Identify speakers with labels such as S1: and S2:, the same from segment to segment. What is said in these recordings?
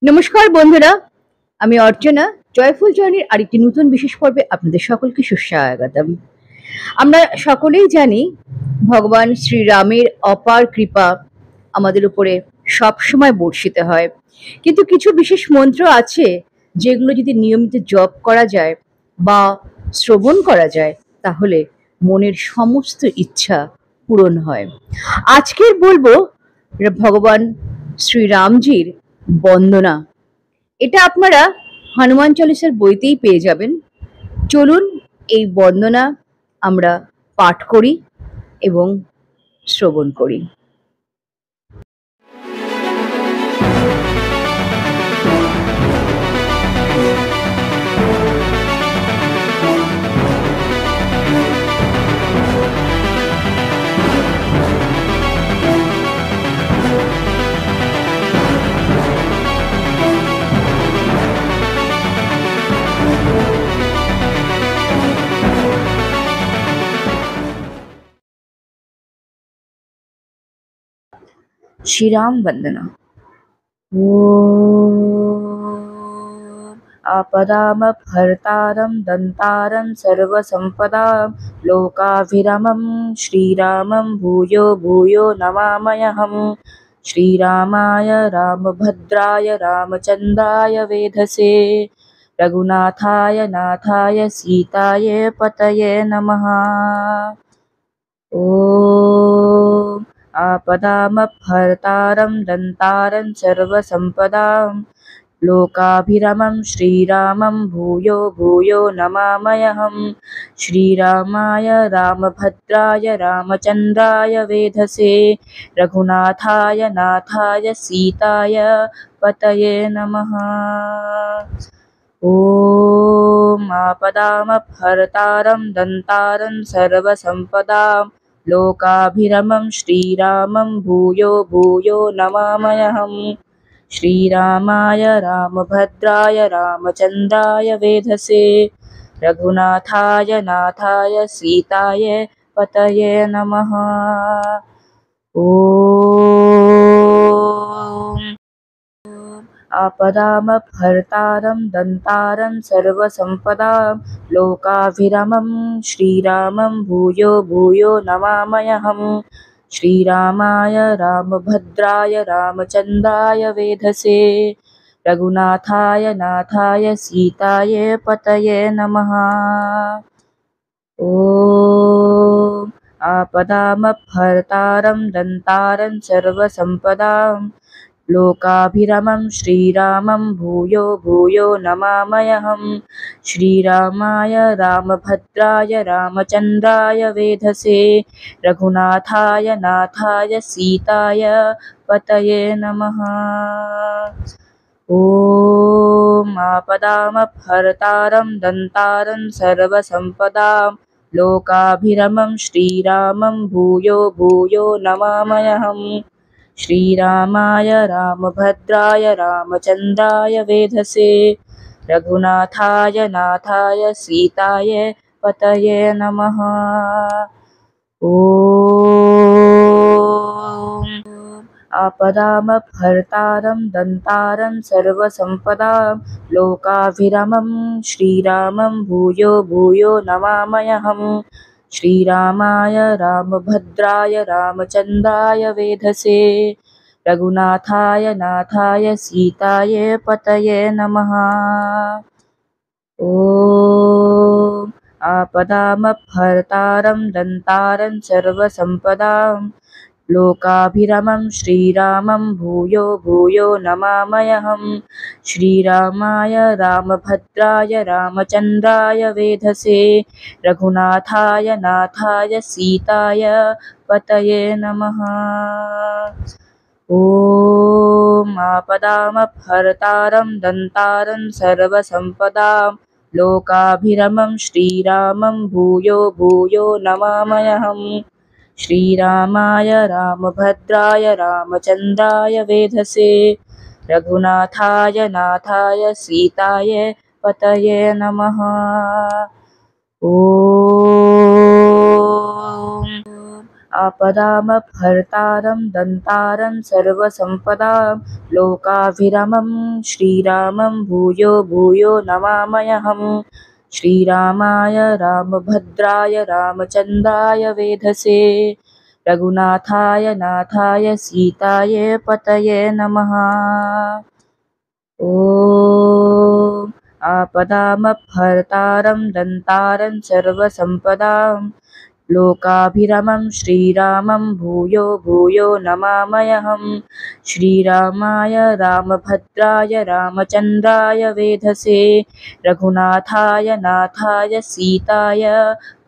S1: নমস্কার বন্ধুরা, আমি অর্চনা। জয়ফুল জার্নির আরেকটি নতুন বিশেষ পর্বে আপনাদের সকলকে সুস্বাগতম। আমরা সকলেই জানি ভগবান শ্রীরামের অপার কৃপা আমাদের উপরে সবসময় বর্ষিত হয়, কিন্তু কিছু বিশেষ মন্ত্র আছে যেগুলো যদি নিয়মিত জপ করা যায় বা শ্রবণ করা যায় তাহলে মনের সমস্ত ইচ্ছা পূরণ হয়। আজকের বলবো ভগবান শ্রীরামজির বন্দনা। এটা আপনারা হনুমান চালিসার বইতেই পেয়ে যাবেন। চলুন এই বন্দনা আমরা পাঠ করি এবং শ্রবণ করি। श्रीराम वंदना। आपदामपहर्तारं दन्तारं सर्वसम्पदां लोकाभिरामं श्रीरामं भूयो भूयो नमाम्यहम्। श्रीरामाय रामभद्राय रामचन्द्राय वेधसे रघुनाथाय नाथाय सीताय पतये नमः। ॐ आपदामपहर्तारं दन्तारं सर्वसम्पदां लोकाभिरामं श्रीरामं भूयो भूयो नमाम्यहम्। श्रीरामाय रामभद्राय रामचन्द्राय वेधसे रघुनाथाय नाथाय सीताय पतये नमः। ॐ आपदामपहर्तारं दन्तारं सर्वसम्पदां लोकाभिरामं श्रीरामं भूयो भूयो नमाम्यहम्। श्रीरामाय रामभद्राय रामचन्द्राय वेधसे रघुनाथाय नाथाय सीताय पतये नमः। ॐ आपदामपहर्तारं दन्तारं सर्वसम्पदां लोकाभिरामं श्रीरामं भूयो भूयो नमाम्यहम्। श्रीरामाय रामभद्राय रामचन्द्राय वेधसे रघुनाथाय नाथाय सीताय पतये नमः। ॐ आपदामपहर्तारं दन्तारं सर्वसम्पदां लोकाभिरामं श्रीरामं भूयो भूयो नमाम्यहम्। श्रीरामाय रामभद्राय रामचन्द्राय वेधसे रघुनाथाय नाथाय सीताय पतये नमः। ॐ आपदामपहर्तारं दन्तारं सर्वसम्पदां लोकाभिरामं श्रीरामं भूयो भूयो नमाम्यहम्। श्रीरामाय रामभद्राय रामचन्द्राय वेधसे रघुनाथाय नाथाय सीताय पतये नमः। ॐ आपदामपहर्तारं दन्तारं सर्वसम्पदां लोकाभिरामं श्रीरामं भूयो भूयो नमाम्यहम्। श्रीरामाय रामभद्राय रामचन्द्राय वेधसे रघुनाथाय नाथाय सीताय पतये नमः। ॐ आपदामपहर्तारं दन्तारं सर्वसम्पदां लोकाभिरामं श्रीरामं भूयो भूयो नमाम्यहम्। श्रीरामाय रामभद्राय रामचन्द्राय वेधसे रघुनाथाय नाथाय सीताय पतये नमः। ॐ आपदामपहर्तारं दन्तारं सर्वसम्पदां लोकाभिरामं श्रीरामं भूयो भूयो नमाम्यहम्। श्रीरामाय रामभद्राय रामचन्द्राय वेधसे रघुनाथाय नाथाय सीताय पतये नमः। ॐ
S2: आपदामपहर्तारं दन्तारं सर्वसम्पदां लोकाभिरामं श्रीरामं भूयो भूयो नमाम्यहम्। श्रीरामाय रामभद्राय रामचन्द्राय वेधसे रघुनाथाय नाथाय सीताय पतये नमः। ॐ आपदामपहर्तारं दन्तारं सर्वसम्पदां लोकाभिरामं श्रीरामं भूयो भूयो नमाम्यहम्। श्रीरामाय रामभद्राय रामचन्द्राय वेधसे रघुनाथाय नाथाय सीताय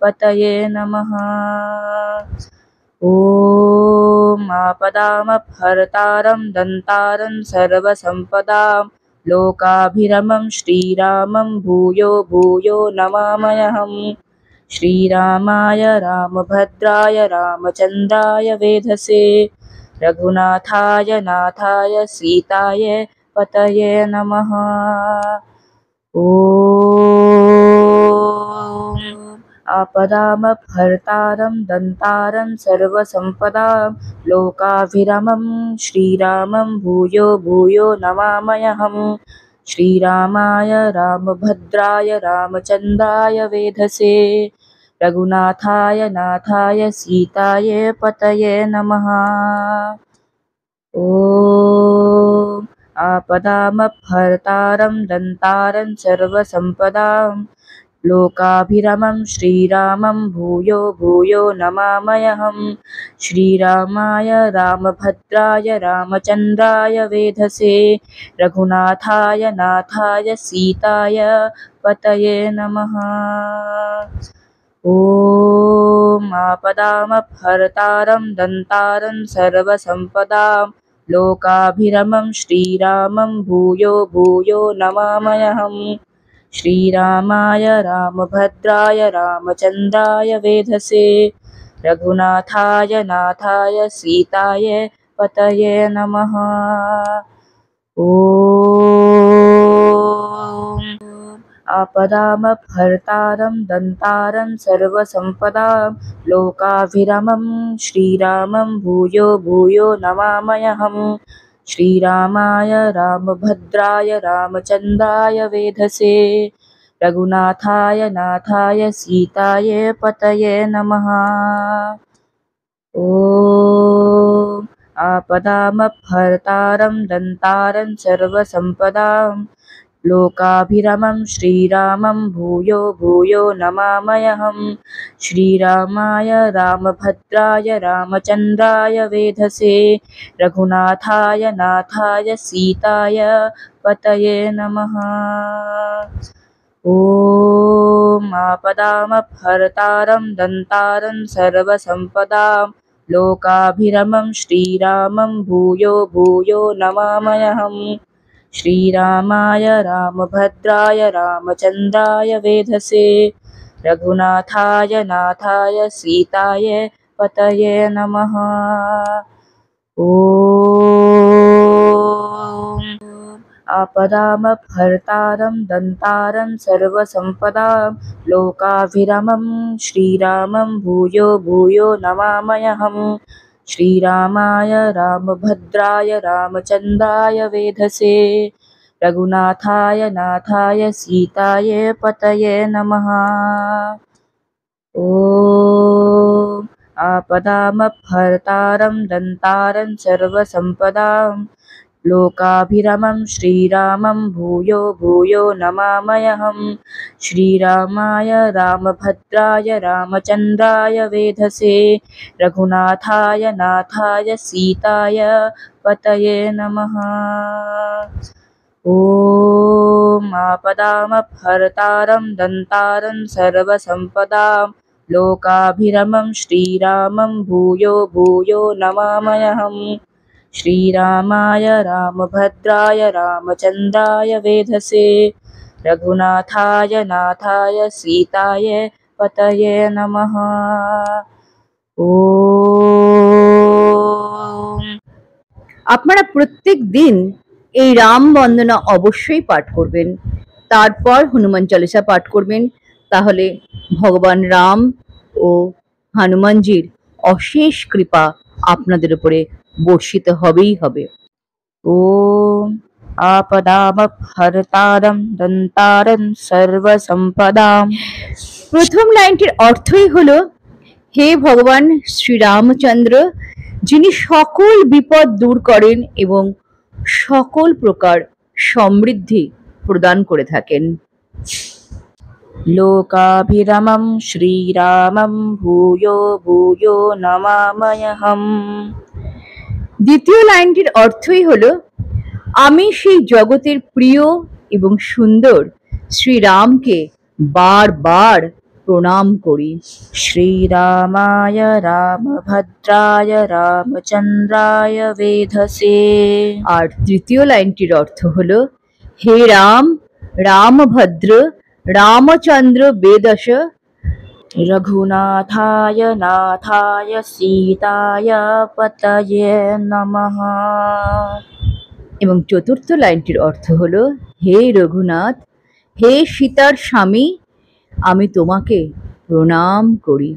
S2: पतये नमः। ॐ आपदामपहर्तारं दन्तारं सर्वसम्पदां लोकाभिरामं श्रीरामं भूयो भूयो नमाम्यहम्। श्रीरामाय रामभद्राय रामचन्द्राय वेधसे रघुनाथाय नाथाय सीताय पतये नमः। ॐ आपदामपहर्तारं दन्तारं सर्वसम्पदां लोकाभिरामं श्रीरामं भूयो भूयो नमाम्यहम्। श्रीरामाय रामभद्राय रामचन्द्राय वेधसे रघुनाथाय नाथाय सीताय पतये नमः। ॐ आपदामपहर्तारं दन्तारं सर्वसम्पदां लोकाभिरामं श्रीरामं भूयो भूयो नमाम्यहम्। श्रीरामाय रामभद्राय रामचन्द्राय वेधसे रघुनाथाय नाथाय सीताय पतये नमः। ॐ आपदामपहर्तारं दन्तारं सर्वसम्पदां लोकाभिरामं श्रीरामं भूयो भूयो नमाम्यहम्। श्रीरामाय रामभद्राय रामचन्द्राय वेधसे रघुनाथाय नाथाय सीताय पतये नमः। ॐ आपदामपहर्तारं दन्तारं सर्वसम्पदां लोकाभिरामं श्रीरामं भूयो भूयो नमाम्यहम्। श्रीरामाय रामभद्राय रामचन्द्राय वेधसे रघुनाथाय नाथाय सीताय पतये नमः। ॐ आपदामपहर्तारं दन्तारं सर्वसम्पदां लोकाभिरामं श्रीरामं भूयो भूयो नमाम्यहम्। श्रीरामाय रामभद्राय रामचन्द्राय वेधसे रघुनाथाय नाथाय सीताय पतये नमः। ॐ आपदामपहर्तारं दन्तारं सर्वसम्पदां लोकाभिरामं श्रीरामं भूयो भूयो नमाम्यहम्। श्रीरामाय रामभद्राय रामचन्द्राय वेधसे रघुनाथाय नाथाय सीताय पतये नमः। ॐ आपदामपहर्तारं दन्तारं सर्वसम्पदां लोकाभिरामं श्रीरामं भूयो भूयो नमाम्यहम्। श्रीरामाय रामभद्राय रामचन्द्राय वेधसे रघुनाथाय नाथाय सीताय पतये नमः। ॐ आपदामपहर्तारं दन्तारं सर्वसम्पदां लोकाभिरामं श्रीरामं भूयो भूयो नमाम्यहम्। श्रीरामाय रामभद्राय रामचन्द्राय वेधसे रघुनाथाय नाथाय सीताय पतये नमः। ॐ आपदामपहर्तारं दन्तारं सर्वसम्पदां लोकाभिरामं श्रीरामं भूयो भूयो नमाम्यहम्। श्रीरामाय रामभद्राय रामचन्द्राय वेधसे रघुनाथाय नाथाय सीताय पतये नमः। ॐ
S1: আপনারা প্রত্যেক দিন এই রাম বন্দনা অবশ্যই পাঠ করবেন, তারপর হনুমান চালিসা পাঠ করবেন। তাহলে ভগবান রাম ও হনুমানজির অশেষ কৃপা আপনাদের উপরে বর্ষিত হবেই হবে।
S2: ॐ आपदामपहर्तारं दन्तारं सर्वसम्पदां।
S1: প্রথম লাইনটির অর্থই হলো, হে ভগবান শ্রীরামচন্দ্র, যিনি সকল বিপদ দূর করেন এবং সকল প্রকার সমৃদ্ধি প্রদান করে থাকেন।
S2: लोकाभिरामं श्रीरामं भूयो भूयो नमाम्यहम्।
S1: দ্বিতীয় লাইনটির অর্থই হলো, আমি সেই জগতের প্রিয় এবং সুন্দর শ্রীরামকে বারবার প্রণাম করি।
S2: श्रीरामाय रामभद्राय रामचन्द्राय वेधसे।
S1: আর তৃতীয় লাইনটির অর্থ হলো, হে রাম, রামভদ্র, রামচন্দ্র বেদস,
S2: रघुनाथाय नाथाय सीताय पतये नमः।
S1: এবং চতুর্থ লাইনটির অর্থ হলো, হে রঘুনাথ, হে সীতার স্বামী, আমি তোমাকে প্রণাম করি।